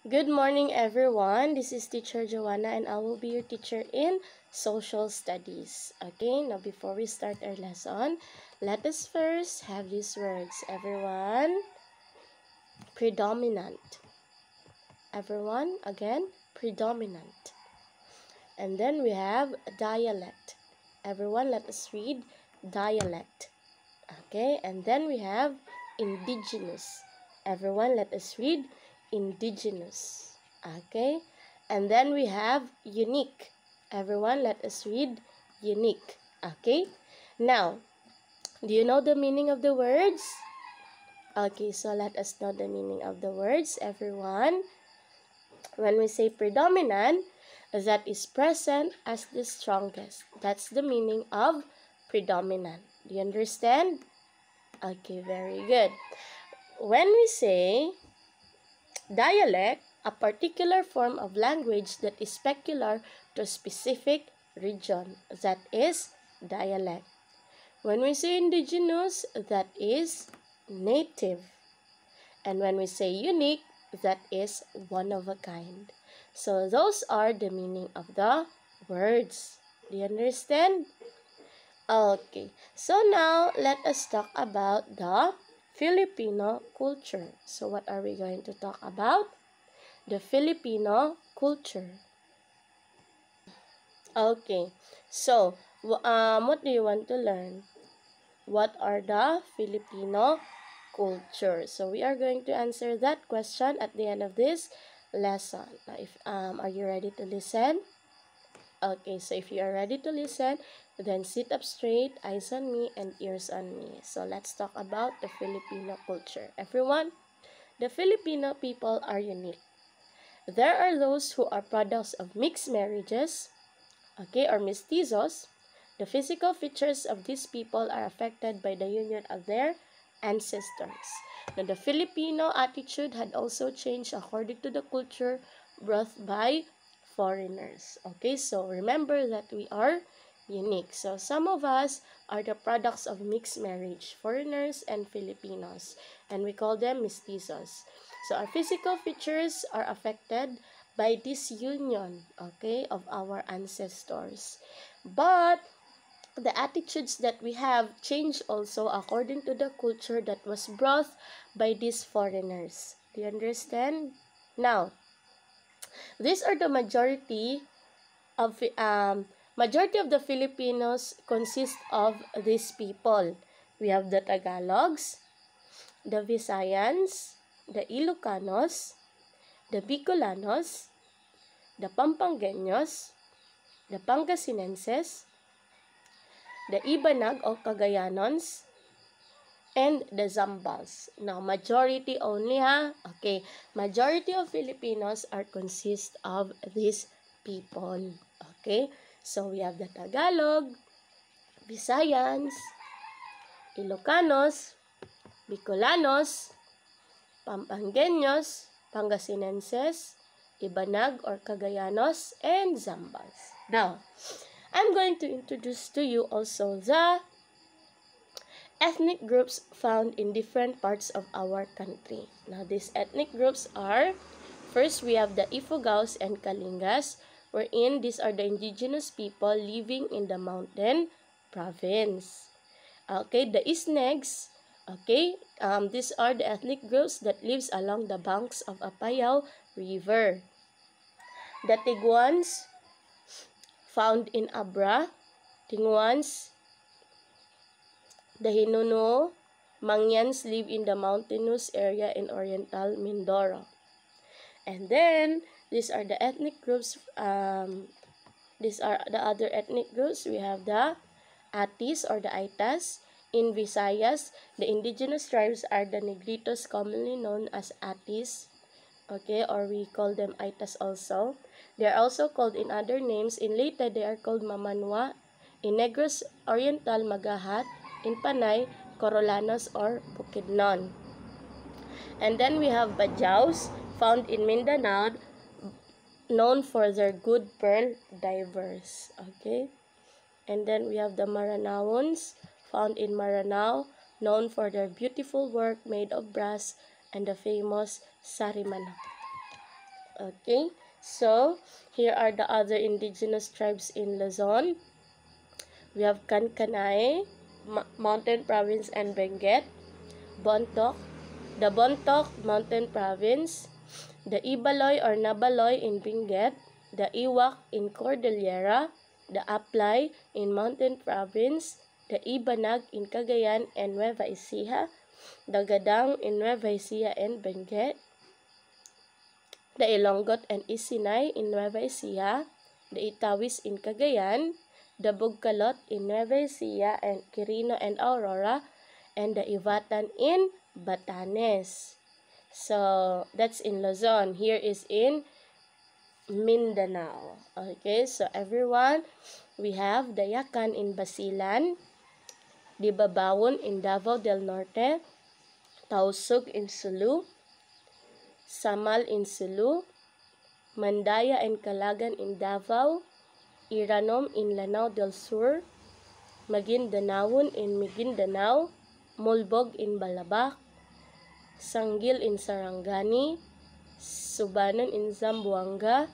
Good morning, everyone. This is Teacher Joanna, and I will be your teacher in Social Studies. Okay, now before we start our lesson, let us first have these words. Everyone, predominant. Everyone, again, predominant. And then we have dialect. Everyone, let us read dialect. Okay, and then we have indigenous. Everyone, let us read indigenous. Okay, and then we have unique. Everyone, let us read unique. Okay, now, do you know the meaning of the words? Okay, so let us know the meaning of the words, everyone. When we say predominant, that is present as the strongest. That's the meaning of predominant. Do you understand? Okay, very good. When we say dialect, a particular form of language that is peculiar to a specific region, that is dialect. When we say indigenous, that is native. And when we say unique, that is one of a kind. So those are the meaning of the words. Do you understand? Okay, so now let us talk about the Filipino culture. So what are we going to talk about? The Filipino culture. Okay, so what do you want to learn? What are the Filipino culture? So we are going to answer that question at the end of this lesson. Now, are you ready to listen? Okay, so if you are ready to listen, then sit up straight, eyes on me, and ears on me. So let's talk about the Filipino culture. Everyone, the Filipino people are unique. There are those who are products of mixed marriages, okay, or mestizos. The physical features of these people are affected by the union of their ancestors. Now, the Filipino attitude had also changed according to the culture brought by foreigners. Okay, so remember that we are unique. So some of us are the products of mixed marriage, foreigners and Filipinos, and we call them mestizos. So our physical features are affected by this union, okay, of our ancestors. But the attitudes that we have changed also according to the culture that was brought by these foreigners. Do you understand? Now, these are the majority of the Filipinos consist of these people. We have the Tagalogs, the Visayans, the Ilocanos, the Bicolanos, the Pampangueños, the Pangasinenses, the Ibanag o Cagayanons, and the Zambals. Now, majority only ha. Okay, majority of Filipinos are consist of these people. Okay, so we have the Tagalog, Visayans, Ilocanos, Bicolanos, Pampangueños, Pangasinenses, Ibanag or Cagayanos, and Zambals. Now, I'm going to introduce to you also the ethnic groups found in different parts of our country. Now, these ethnic groups are, first we have the Ifugaos and Kalingas, wherein these are the indigenous people living in the mountain province. Okay, the Isnegs, okay, these are the ethnic groups that lives along the banks of Apayao River. The Tiguans, found in Abra, Tinguans, the Hinuno, Mangyans live in the mountainous area in Oriental Mindoro. And then, these are the ethnic groups, these are the other ethnic groups. We have the Atis or the Aitas. In Visayas, the indigenous tribes are the Negritos, commonly known as Atis, okay, or we call them Aitas also. They are also called in other names. In Leyte, they are called Mamanwa. In Negros Oriental, Magahat. In Panay, Corolanos or Bukidnon. And then we have Bajaus, found in Mindanao, known for their good pearl divers. Okay. And then we have the Maranaons, found in Maranao, known for their beautiful work made of brass, and the famous Sarimanok. Okay, so here are the other indigenous tribes in Luzon. We have Kankanay, Mountain Province and Benguet, Bontoc, the Bontoc Mountain Province, the Ibaloy or Nabaloy in Benguet, the Iwak in Cordillera, the Aplay in Mountain Province, the Ibanag in Cagayan and Nueva Ecija, the Gadang in Nueva Ecija and Benguet, the Ilonggot and Isinay in Nueva Ecija, the Itawis in Cagayan, the Bugkalot in Nueva Ecija and Quirino and Aurora, and the Ivatan in Batanes. So that's in Luzon. Here is in Mindanao. Okay, so everyone, we have the Yakan in Basilan, the Babawon in Davao del Norte, Tausug in Sulu, Samal in Sulu, Mandaya and Calagan in Davao, Iranom in Lanao del Sur, Maguindanawon in Maguindanao, Mulbog in Balabac, Sanggil in Sarangani, Subanon in Zamboanga,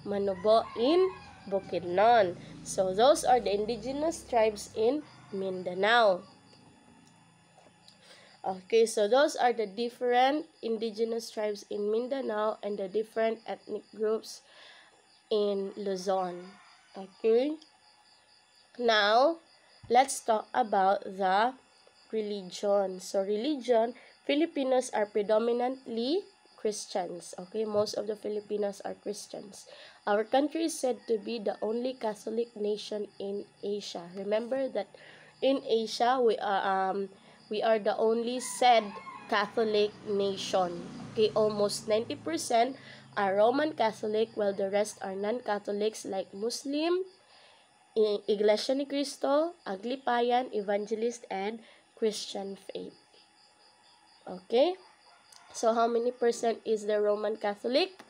Manobo in Bukidnon. So those are the indigenous tribes in Mindanao. Okay, so those are the different indigenous tribes in Mindanao and the different ethnic groups in Luzon. Okay, now let's talk about the religion. So religion, Filipinos are predominantly Christians. Okay, most of the Filipinos are Christians. Our country is said to be the only Catholic nation in Asia. Remember that in Asia we are the only said Catholic nation. Okay, almost 90% are Roman Catholic while the rest are non-Catholics like Muslim, Iglesia ni Cristo, Aglipayan, Evangelist, and Christian faith. Okay? So, how many percent is the Roman Catholic?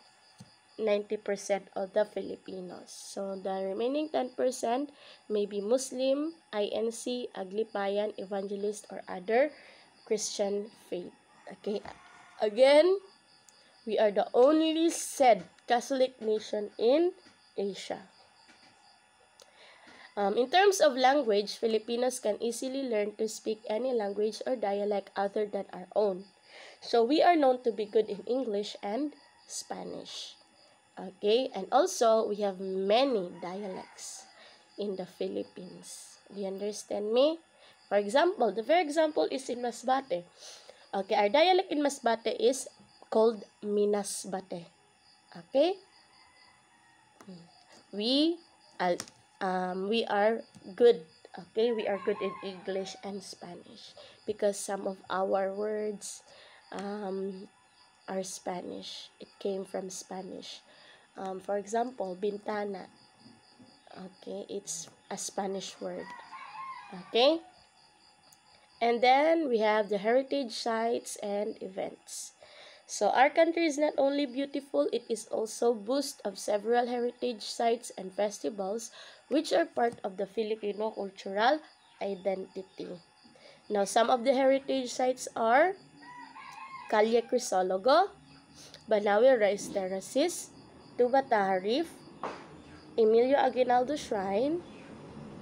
90% of the Filipinos. So, the remaining 10% may be Muslim, INC, Aglipayan, Evangelist, or other Christian faith. Okay? Again, we are the only said Catholic nation in Asia. In terms of language, Filipinos can easily learn to speak any language or dialect other than our own. So we are known to be good in English and Spanish. Okay, and also we have many dialects in the Philippines. Do you understand me? For example, the very example is in Masbate. Okay, our dialect in Masbate is called Minasbate. Okay? We are good. Okay, we are good in English and Spanish because some of our words are Spanish. It came from Spanish. For example, bintana. Okay, it's a Spanish word. Okay, and then we have the heritage sites and events. So our country is not only beautiful, it is also boast of several heritage sites and festivals which are part of the Filipino cultural identity. Now, some of the heritage sites are Calle Crisologo, Banawe Rice Terraces, Tubataha Reef, Emilio Aguinaldo Shrine,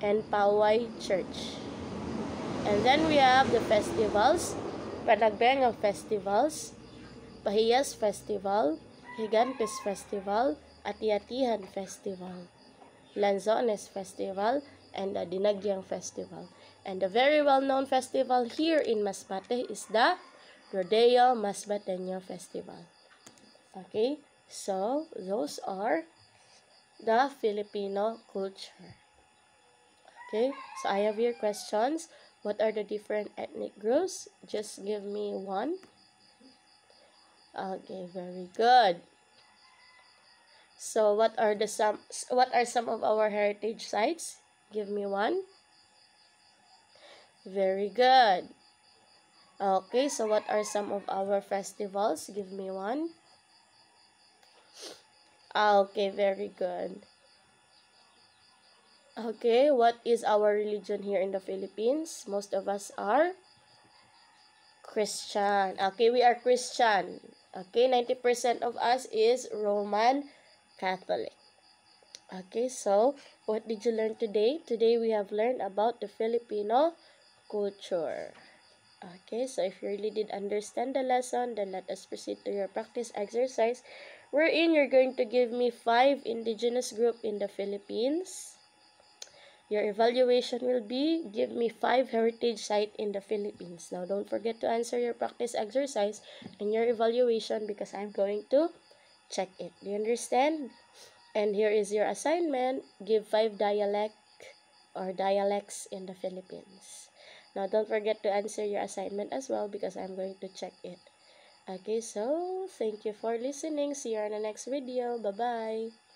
and Pauay Church. And then we have the festivals, Panagbenga Festivals, Pahiyas Festival, Gigantes Festival, Ati-Atihan Festival, Lanzones Festival, and the Dinagyang Festival. And the very well-known festival here in Masbate is the Rodeo Masbateño Festival. Okay, so those are the Filipino culture. Okay, so I have your questions. What are the different ethnic groups? Just give me one. Okay, very good. So what are some of our heritage sites? Give me one. Very good. Okay, so what are some of our festivals? Give me one. Okay, very good. Okay, what is our religion here in the Philippines? Most of us are Christian. Okay, we are Christian. Okay, 90% of us is Roman Catholic. Okay, so what did you learn today? Today we have learned about the Filipino culture. Okay, so if you really did understand the lesson, then let us proceed to your practice exercise, wherein you're going to give me 5 indigenous group in the Philippines. Your evaluation will be, give me 5 heritage site in the Philippines. Now, don't forget to answer your practice exercise and your evaluation because I'm going to check it. Do you understand? And here is your assignment. Give 5 dialects in the Philippines. Now, don't forget to answer your assignment as well because I'm going to check it. Okay, so thank you for listening. See you on the next video. Bye-bye.